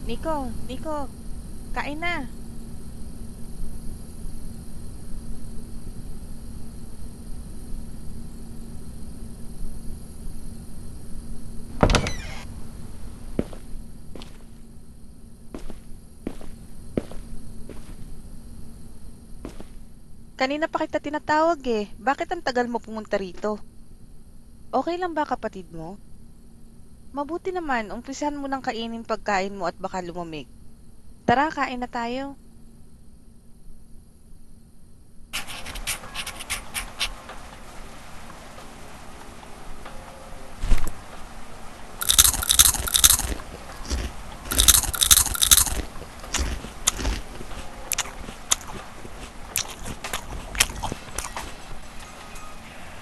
Nico, kain na. Kanina pa kita tinatawag eh. Bakit ang tagal mo pumunta rito? Okay lang ba kapatid mo? Mabuti naman, umpisahan mo ng kainin pagkain mo at baka lumamig. Tara, kain na tayo.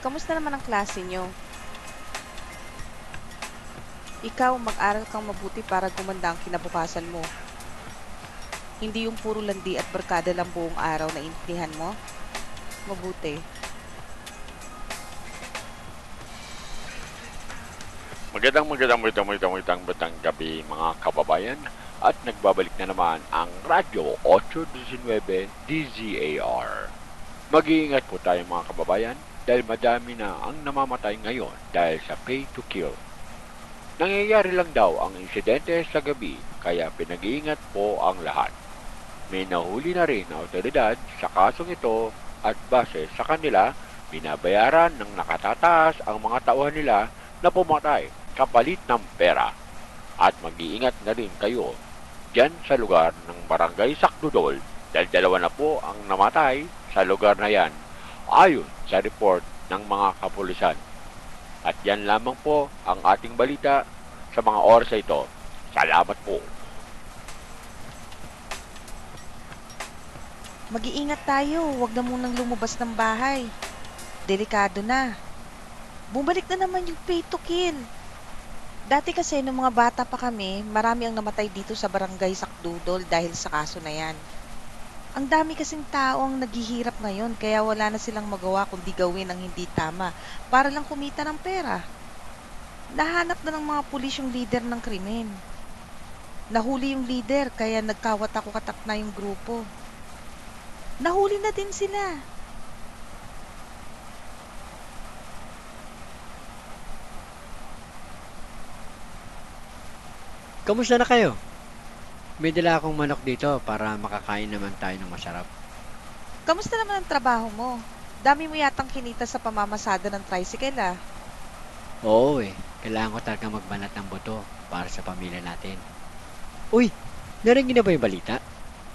Kamusta naman ang klase nyo? Ikaw, mag-aral kang mabuti para gumanda ang kinabukasan mo. Hindi yung puro landi at barkada lang buong araw na intindihan mo. Mabuti. Magandang gabi mga kababayan at nagbabalik na naman ang Radyo 819 DZAR. Mag-iingat po tayo mga kababayan dahil madami na ang namamatay ngayon dahil sa pay to kill. Nangyayari lang daw ang insidente sa gabi kaya pinag-iingat po ang lahat. May nahuli na rin na otoridad sa kasong ito at base sa kanila, binabayaran ng nakatataas ang mga tauhan nila na pumatay kapalit ng pera. At mag-iingat na rin kayo dyan sa lugar ng Barangay Sakdudol dahil dalawa na po ang namatay sa lugar na yan ayon sa report ng mga kapulisan. At yan lamang po ang ating balita sa mga oras ito. Salamat po. Mag-iingat tayo, huwag na munang lumabas ng bahay. Delikado na. Bumalik na naman yung pay to kill. Dati kasi nung mga bata pa kami, marami ang namatay dito sa barangay Sakdudol dahil sa kaso na yan. Ang dami kasing tao ang naghihirap ngayon kaya wala na silang magawa kundi gawin ang hindi tama para lang kumita ng pera. Nahanap na ng mga pulis yung leader ng krimen. Nahuli yung leader kaya nagkawatak-watak na yung grupo. Nahuli na din sila. Kamusta na kayo? May dala akong manok dito para makakain naman tayo ng masarap. Kamusta naman ang trabaho mo? Dami mo yatang kinita sa pamamasada ng tricycle ah. Oo kailangan ko talaga magbanat ng buto para sa pamilya natin. Uy, narinig niyo na ba yung balita?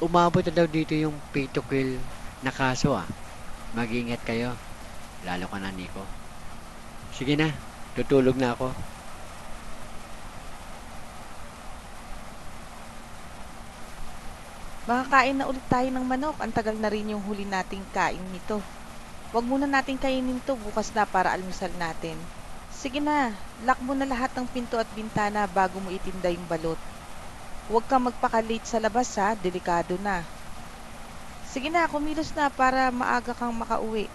Umabot na daw dito yung pay to kill na kaso ah. Mag-ingat kayo, lalo ka na Nico. Sige na, tutulog na ako. Makakain na ulit tayo ng manok. Ang tagal na rin yung huli nating kain nito. Huwag muna nating kainin to bukas na para almusal natin. Sige na, lock mo na lahat ng pinto at bintana bago mo itinda yung balot. Huwag kang magpaka-late sa labas ha, delikado na. Sige na, kumilos na para maaga kang makauwi.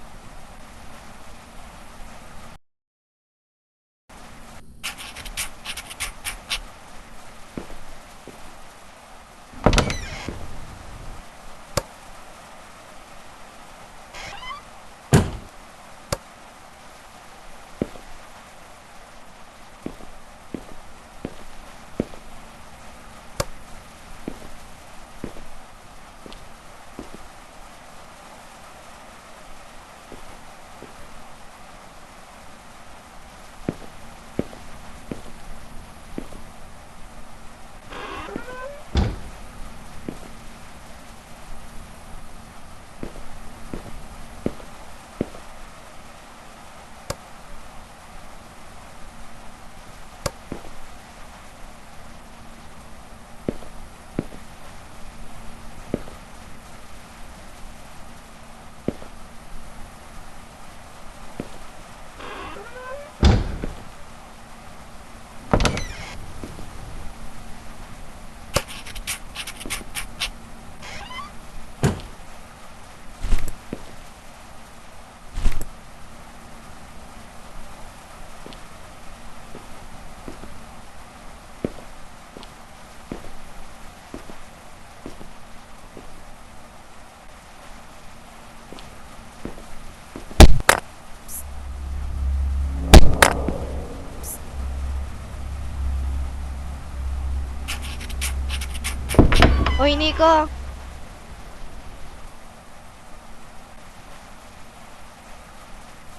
Hoy, Nico!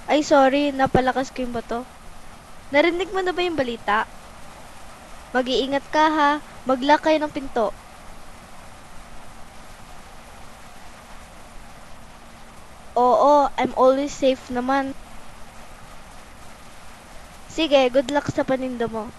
Ay, sorry, napalakas ko yung bato. Narinig mo na ba yung balita? Mag-iingat ka ha, mag-lock kayo ng pinto. Oo, I'm always safe naman. Sige, good luck sa paninda mo.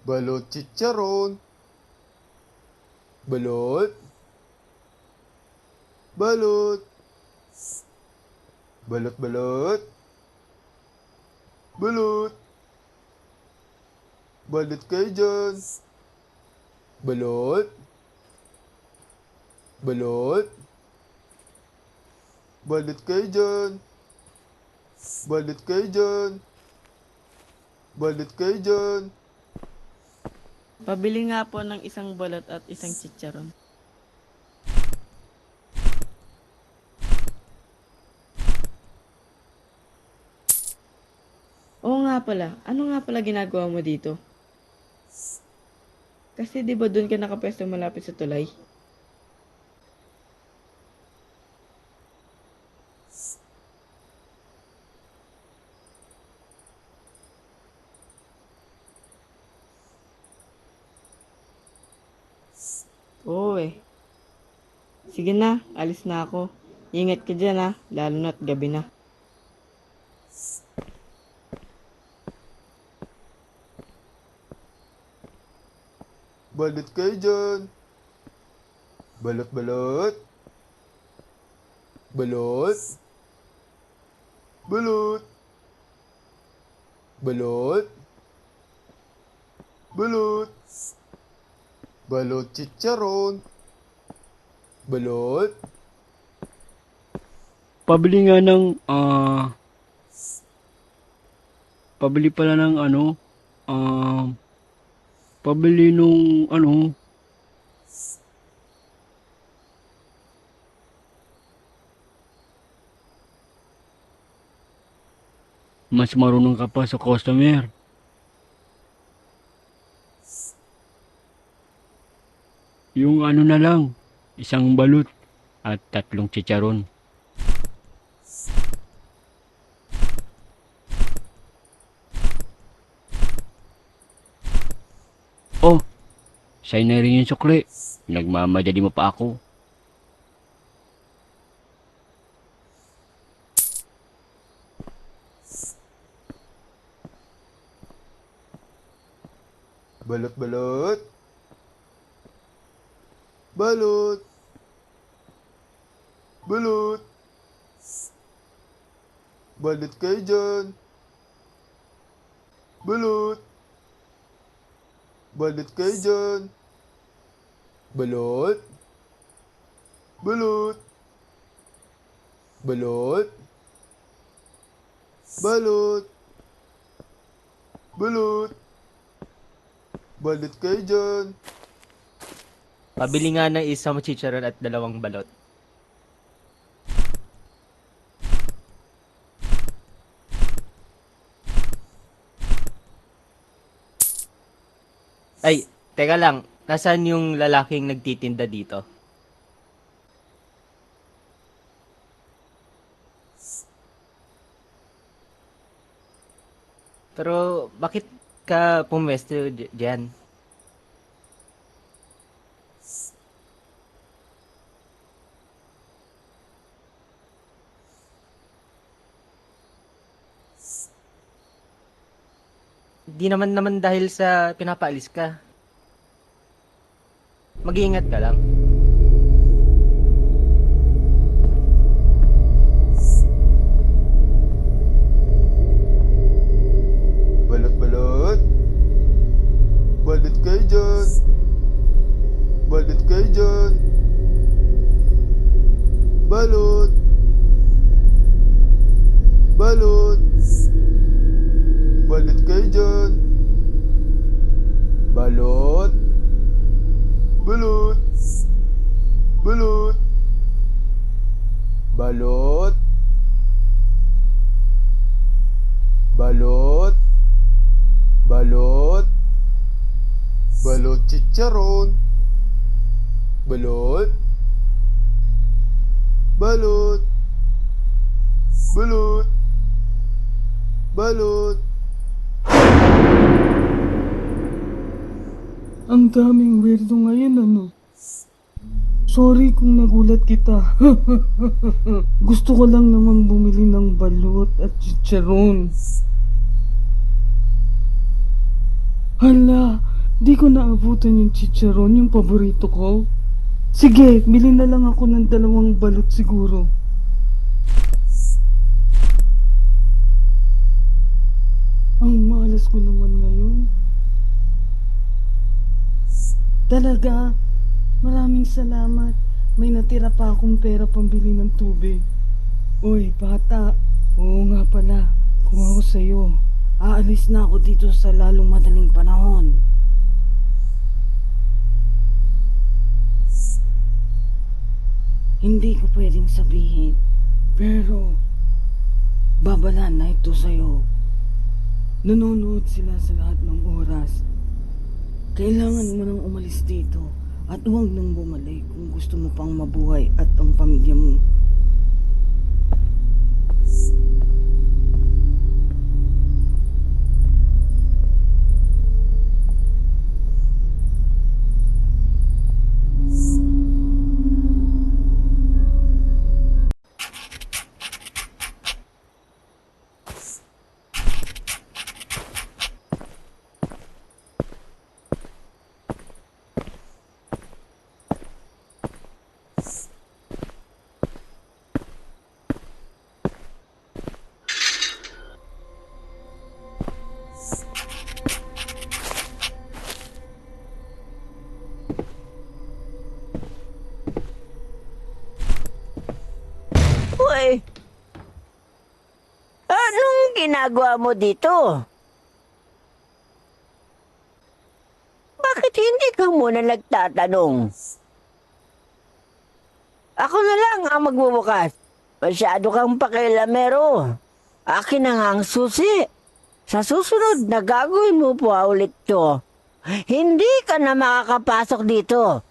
Balot chicharon. Balot. Balot. Balot balot. Balot. Balot kayo dyan. Balot. Balot. Balot kayo dyan. Balot kayo dyan. Balot kayo dyan. Pabili nga po ng isang balot at isang chicharon. Oo nga pala, ano nga pala ginagawa mo dito? Kasi di ba doon ka nakapwesto malapit sa tulay? Oo eh. Sige na, alis na ako. Ingat ka dyan ha, lalo na't gabi na. Balot kayo dyan. Balot balot. Balot. Balot. Balot. Balot. Balot chicharon. Balot. Pabili nga ng, pabili pala ng pabili nung mas marunong ka pa sa customer. Yung na lang, isang balut at 3 chicharon. Sa'yo na rin yung sukli. Nagmamadali mo pa ako. Balot, balot. Balot. Balot. Balot kayo dyan. Balot. Balot kayo dyan. Balot. Balot. Balot. Balot. Balot. Balot kayo dyan. Pabili nga ng isang chicharon at 2 balot. Ay, teka lang. Nasaan yung lalaking nagtitinda dito? Pero, bakit ka pumwesto dyan? Di naman dahil sa pinapaalis ka. Mag-iingat ka lang. Balot, balot. Balot kayo dyan. Balot kayo dyan. Balot. Balot. Balot kayo dyan. Balot. Balot. Balot. Balot. Balot. Balot. Balot chicharon. Balot. Balot. Balot. Balot. Ang daming weirdo ngayon, ano? Sorry kung nagulat kita. Gusto ko lang naman bumili ng balot at chicharon. Hala, di ko naabutan yung chicharon, yung paborito ko. Sige, bili na lang ako ng 2 balot siguro. Ang malas ko naman ngayon. Talaga, maraming salamat. May natira pa akong pera pambili ng tubig. Uy, bata. Oo nga pala, kung ako sa'yo, aalis na ako dito sa lalong madaling panahon. Hindi ko pwedeng sabihin, pero babala na ito sa'yo. Nanonood sila sa lahat ng oras. Kailangan mo nang umalis dito at huwag nang bumalik kung gusto mo pang mabuhay at ang pamilya mo. Uy, anong ginagawa mo dito? Bakit hindi ka muna nagtatanong? Ako na lang ang magbubukas. Masyado kang pakialamero. Akin na nga ang susi. Sa susunod na gagawin mo pa ulit to, hindi ka na makakapasok dito.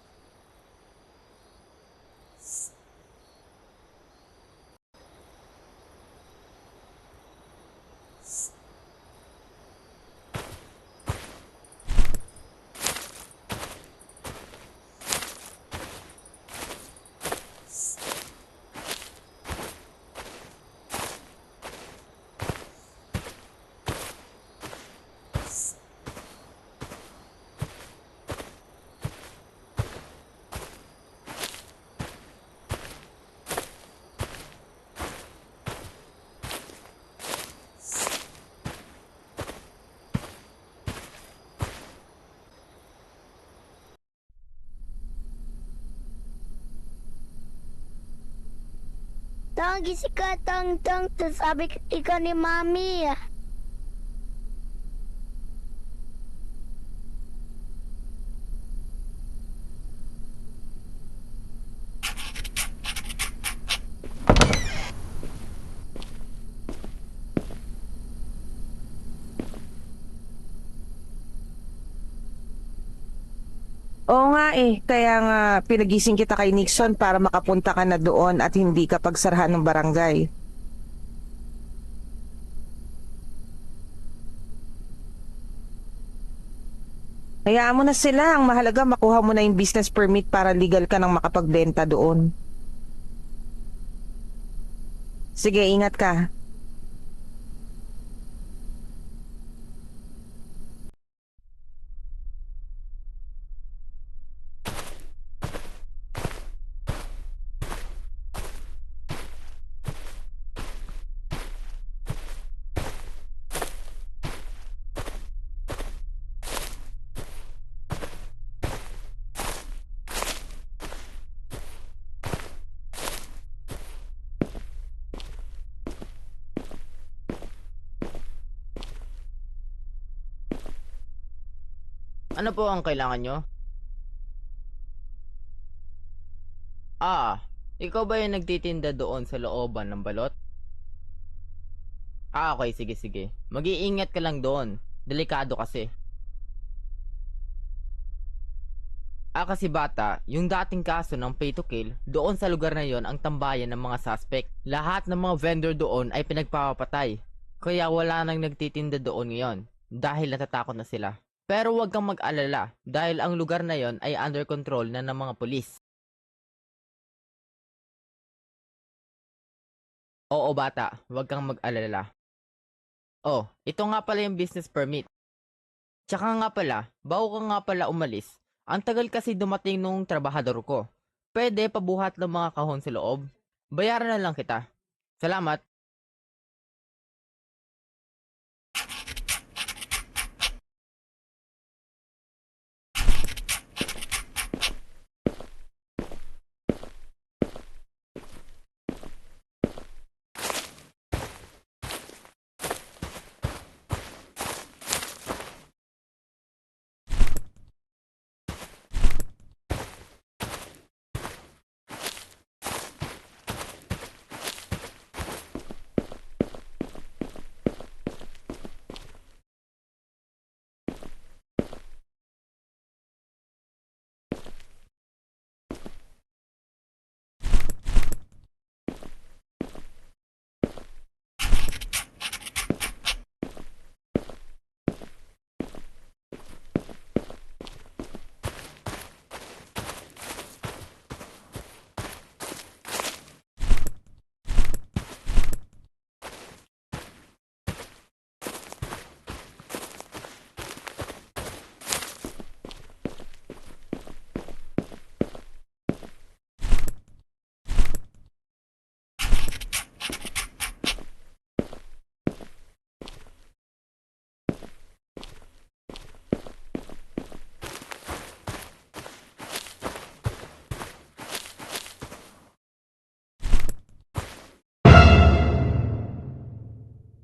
Tang, gising ka, tang. Sabi ikaw ni Mami. Oo nga eh, kaya nga pinagising kita kay Nixon para makapunta ka na doon at hindi ka pagsarahan ng barangay. Hayaan mo na sila, ang mahalaga makuha mo na yung business permit para legal ka nang makapagbenta doon. Sige, ingat ka. Ano po ang kailangan nyo? Ikaw ba yung nagtitinda doon sa looban ng balot? Okay, sige. Mag-iingat ka lang doon. Delikado kasi. Kasi bata, yung dating kaso ng pay to kill, doon sa lugar na yon ang tambayan ng mga suspect. Lahat ng mga vendor doon ay pinagpapatay. Kaya wala nang nagtitinda doon ngayon dahil natatakot na sila. Pero huwag kang mag-alala dahil ang lugar na yon ay under control na ng mga pulis. Oo bata, huwag kang mag-alala. Ito nga pala yung business permit. Tsaka nga pala, bago ka nga pala umalis, ang tagal kasi dumating nung trabahador ko. Pwede pabuhat ng mga kahon sa loob. Bayaran na lang kita. Salamat.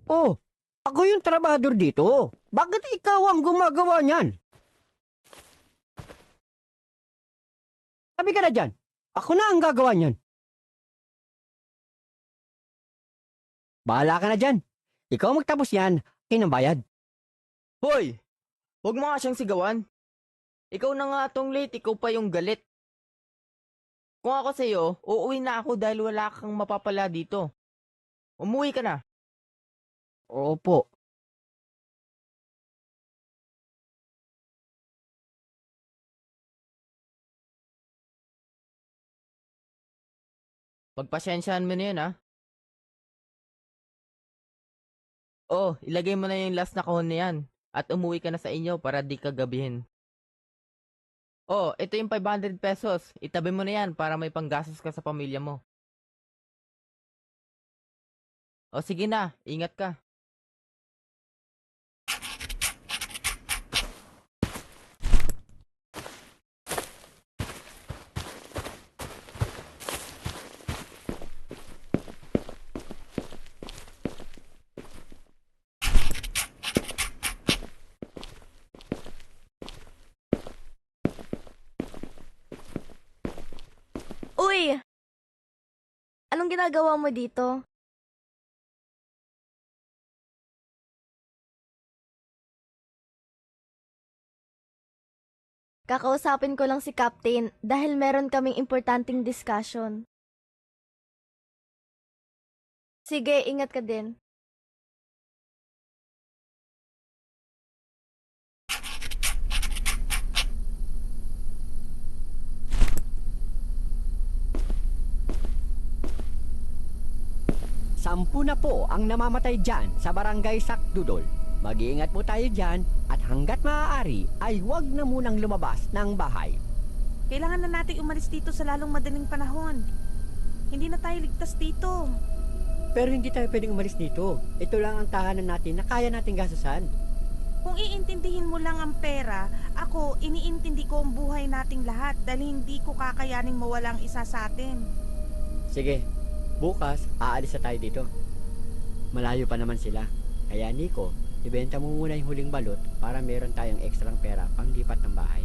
Oh, ako yung trabador dito. Bakit ikaw ang gumagawa niyan? Sabi ka na dyan. Ako na ang gagawa niyan. Bahala ka na dyan. Ikaw magtapos yan, kinambayad. Hoy! Huwag mo nga siyang sigawan. Ikaw na nga tong late, ikaw pa yung galit. Kung ako sa'yo, uuwi na ako dahil wala kang mapapala dito. Umuwi ka na. Opo. Pagpasyensyahan mo na yun, ha? Ilagay mo na yung last na kahon na yan. At umuwi ka na sa inyo para di ka gabihin. Ito yung 500 pesos. Itabi mo na yan para may panggastos ka sa pamilya mo. Sige na. Ingat ka. Uy! Anong ginagawa mo dito? Kakausapin ko lang si Captain dahil meron kaming importanteng discussion. Sige, ingat ka din. Sampu na po ang namamatay dyan sa barangay Sakdudol. Mag-iingat po tayo dyan at hanggat maaari ay huwag na munang lumabas ng bahay. Kailangan na nating umalis dito sa lalong madaling panahon. Hindi na tayo ligtas dito. Pero hindi tayo pwedeng umalis dito. Ito lang ang tahanan natin na kaya nating gastusan. Kung iintindihin mo lang ang pera, ako iniintindi ko ang buhay nating lahat dahil hindi ko kakayaning mawalang isa sa atin. Sige, bukas aalis na tayo dito. Malayo pa naman sila. Kaya Nico, ibenta mo muna yung huling balot para meron tayong ekstrang pera pang lipat ng bahay.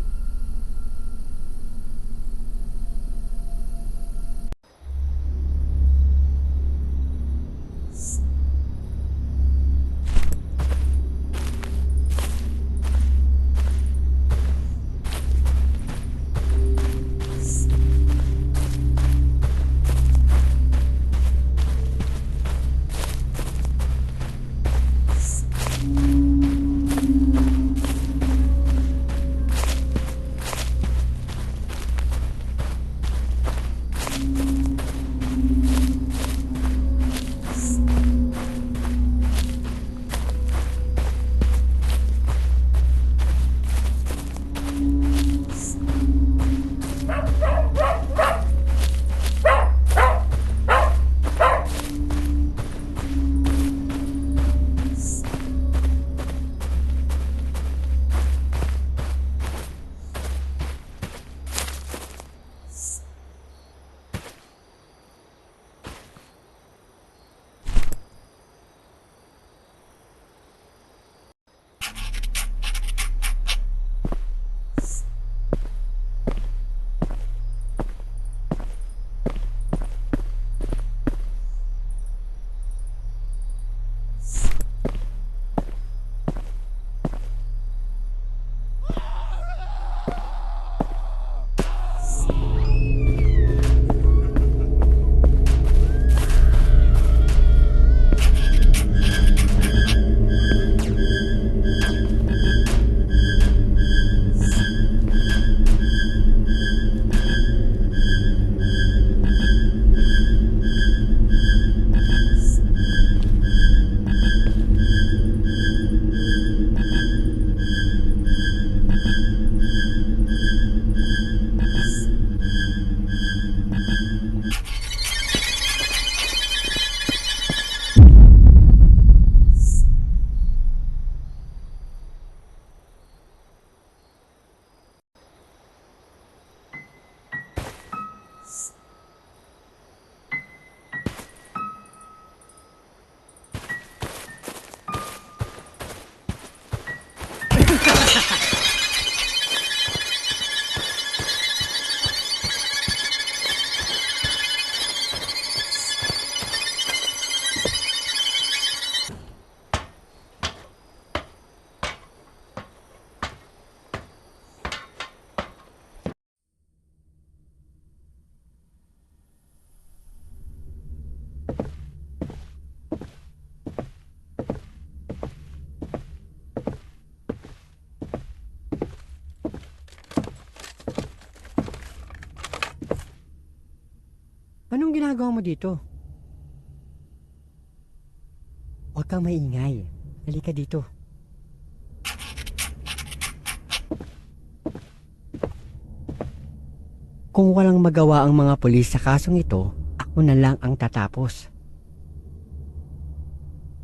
Anong ginagawa mo dito? Huwag kang maingay. Halika dito. Kung walang magawa ang mga pulis sa kasong ito, ako na lang ang tatapos.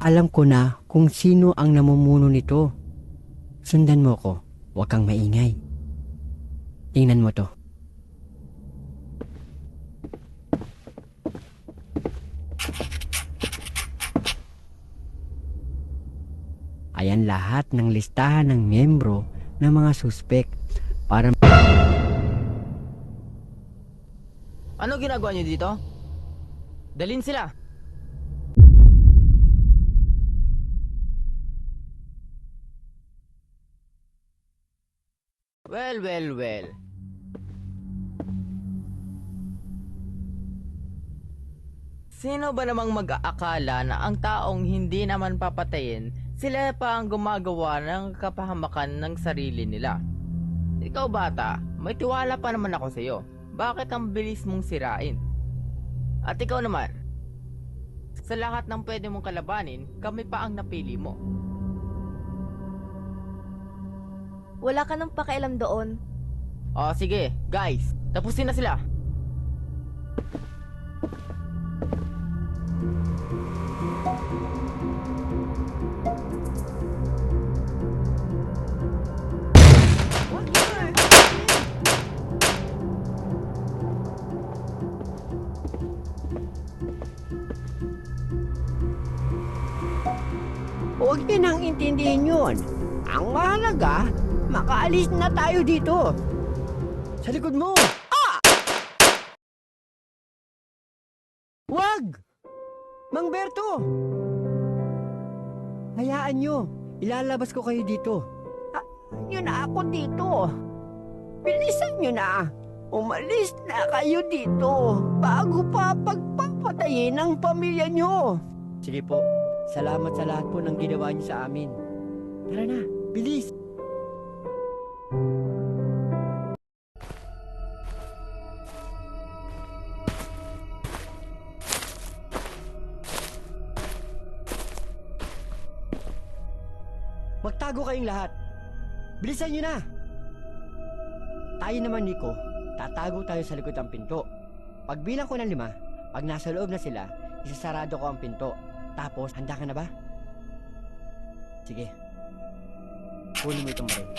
Alam ko na kung sino ang namumuno nito. Sundan mo ko. Huwag kang maingay. Tingnan mo to. Ayan lahat ng listahan ng miyembro ng mga suspek para Ano ginagawa niyo dito? Dalhin sila. Well. Sino ba namang mag-aakala na ang taong hindi naman papatayin, sila pa ang gumagawa ng kapahamakan ng sarili nila? Ikaw bata, may tiwala pa naman ako sa iyo. Bakit ang bilis mong sirain? At ikaw naman, sa lahat ng pwede mong kalabanin, kami pa ang napili mo. Wala ka nang pakialam doon. O sige, guys, tapusin na sila. Huwag niyo nang intindihin yun. Ang mahalaga, makaalis na tayo dito. Sa likod mo! Ah! Wag! Mang Berto! Hayaan nyo. Ilalabas ko kayo dito. Nyo na ako dito. Bilisan nyo na. Umalis na kayo dito bago pa pagpapatayin ang pamilya nyo. Sige po. Salamat sa lahat po ng ginawa niyo sa amin. Tara na, bilis! Magtago kayong lahat. Bilisan niyo na! Tayo naman, Nico. Tatago tayo sa likod ng pinto. Pagbilang ko ng 5, pag nasa loob na sila, isasarado ko ang pinto. Tapos, handa ka na ba? Sige. Kunin mo itong baril.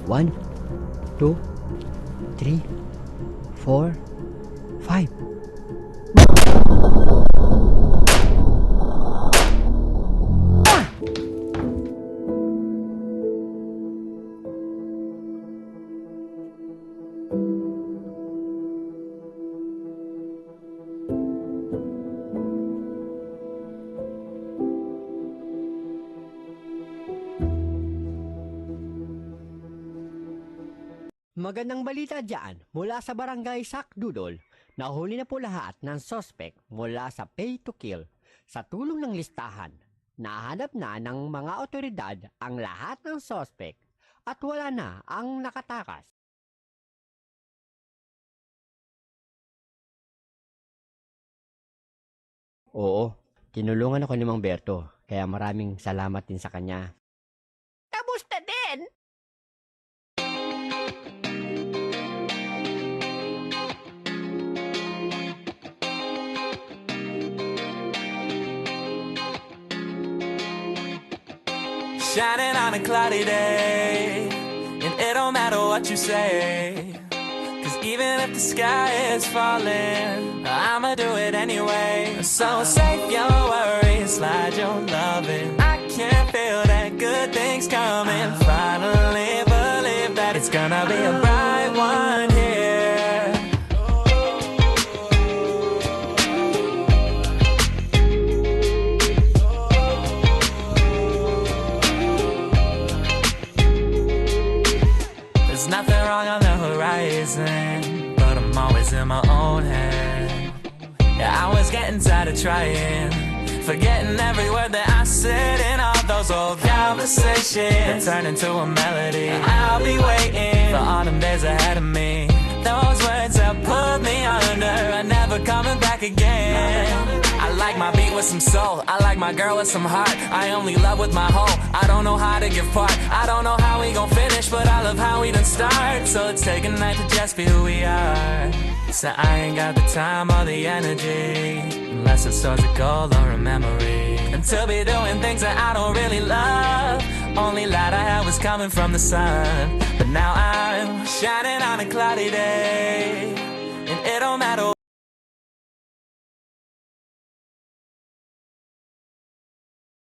One, 2, 3, 4, 5. Magandang balita dyan mula sa barangay Sakdudol. Nahuli na po lahat ng sospek mula sa pay to kill. Sa tulong ng listahan, nahanap na ng mga otoridad ang lahat ng sospek at wala na ang nakatakas. Oo, tinulungan ako ni Mang Berto, kaya maraming salamat din sa kanya. Kamusta din? Shining on a cloudy day, and it don't matter what you say, 'cause even if the sky is falling, I'ma do it anyway. So save your worries, slide your loving. I can feel that good things coming. Finally believe that it's gonna be a bright one here. There's nothing wrong on the horizon, but I'm always in my own head. Yeah, I was getting tired of trying, forgetting every word that I said in all those old conversations that turn into a melody. I'll be waiting for all them days ahead of me. Those words that pulled me under are never coming back again. I like my beat with some soul, I like my girl with some heart. I only love with my whole, I don't know how to give part. I don't know how we gon' finish, but I love how we done start. So let's take a night to just be who we are. So I ain't got the time or the energy, unless it's towards a goal or a memory, and to be doing things that I don't really love. only light I had was coming from the sun. But now I'm shining on a cloudy day, and it don't matter